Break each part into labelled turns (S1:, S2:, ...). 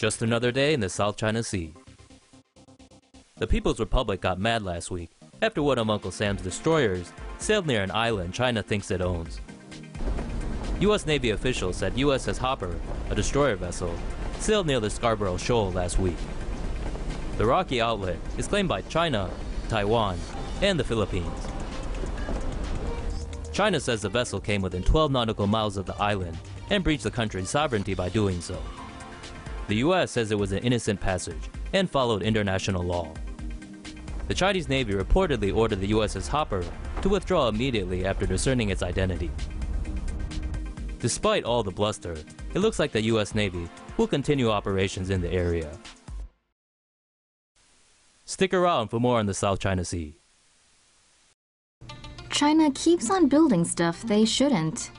S1: Just another day in the South China Sea. The People's Republic got mad last week after one of Uncle Sam's destroyers sailed near an island China thinks it owns. U.S. Navy officials said USS Hopper, a destroyer vessel, sailed near the Scarborough Shoal last week. The rocky outlet is claimed by China, Taiwan, and the Philippines. China says the vessel came within 12 nautical miles of the island and breached the country's sovereignty by doing so. The U.S. says it was an innocent passage and followed international law. The Chinese Navy reportedly ordered the USS Hopper to withdraw immediately after discerning its identity. Despite all the bluster, it looks like the U.S. Navy will continue operations in the area. Stick around for more on the South China Sea.
S2: China keeps on building stuff they shouldn't.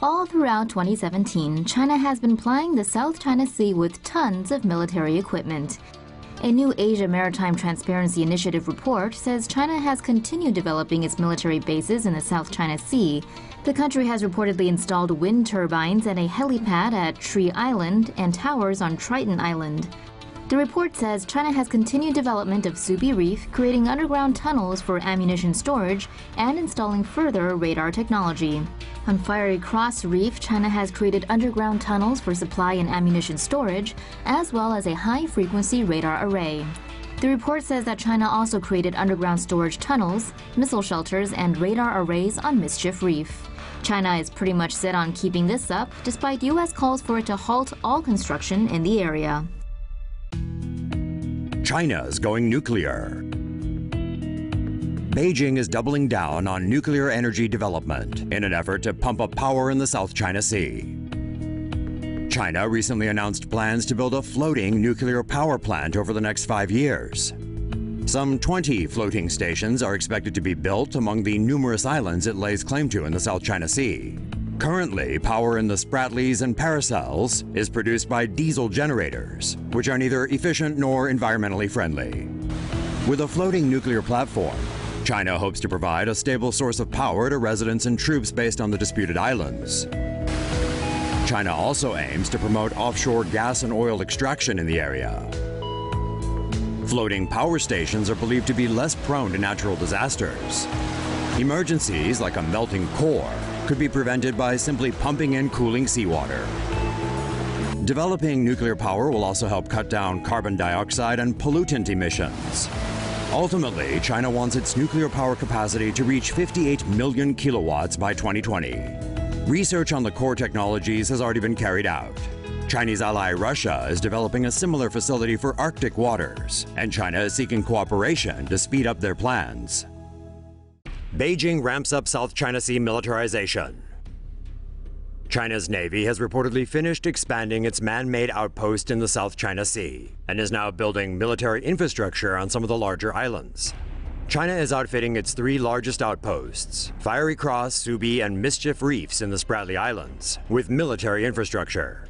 S2: All throughout 2017, China has been plying the South China Sea with tons of military equipment. A new Asia Maritime Transparency Initiative report says China has continued developing its military bases in the South China Sea. The country has reportedly installed wind turbines and a helipad at Tree Island and towers on Triton Island. The report says China has continued development of Subi Reef, creating underground tunnels for ammunition storage and installing further radar technology. On Fiery Cross Reef, China has created underground tunnels for supply and ammunition storage, as well as a high-frequency radar array. The report says that China also created underground storage tunnels, missile shelters, and radar arrays on Mischief Reef. China is pretty much set on keeping this up, despite U.S. calls for it to halt all construction in the area.
S3: China's going nuclear. Beijing is doubling down on nuclear energy development in an effort to pump up power in the South China Sea. China recently announced plans to build a floating nuclear power plant over the next 5 years. Some 20 floating stations are expected to be built among the numerous islands it lays claim to in the South China Sea. Currently, power in the Spratlys and Paracels is produced by diesel generators, which are neither efficient nor environmentally friendly. With a floating nuclear platform, China hopes to provide a stable source of power to residents and troops based on the disputed islands. China also aims to promote offshore gas and oil extraction in the area. Floating power stations are believed to be less prone to natural disasters. Emergencies like a melting core could be prevented by simply pumping in cooling seawater. Developing nuclear power will also help cut down carbon dioxide and pollutant emissions. Ultimately, China wants its nuclear power capacity to reach 58 million kilowatts by 2020. Research on the core technologies has already been carried out. Chinese ally Russia is developing a similar facility for Arctic waters, and China is seeking cooperation to speed up their plans. Beijing ramps up South China Sea militarization. China's Navy has reportedly finished expanding its man-made outpost in the South China Sea and is now building military infrastructure on some of the larger islands. China is outfitting its 3 largest outposts, Fiery Cross, Subi, and Mischief Reefs in the Spratly Islands, with military infrastructure.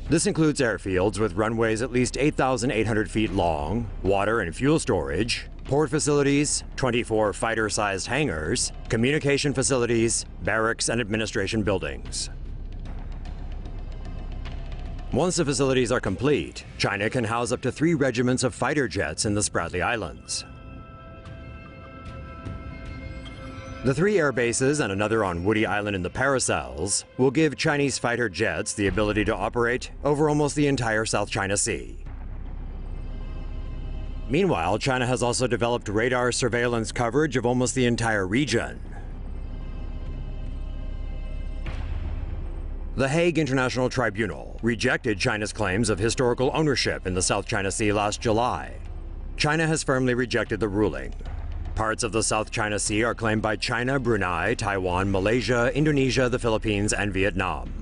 S3: This includes airfields with runways at least 8,800 feet long, water and fuel storage, port facilities, 24 fighter-sized hangars, communication facilities, barracks, and administration buildings. Once the facilities are complete, China can house up to 3 regiments of fighter jets in the Spratly Islands. The 3 air bases and another on Woody Island in the Paracels will give Chinese fighter jets the ability to operate over almost the entire South China Sea. Meanwhile, China has also developed radar surveillance coverage of almost the entire region. The Hague International Tribunal rejected China's claims of historical ownership in the South China Sea last July. China has firmly rejected the ruling. Parts of the South China Sea are claimed by China, Brunei, Taiwan, Malaysia, Indonesia, the Philippines, and Vietnam.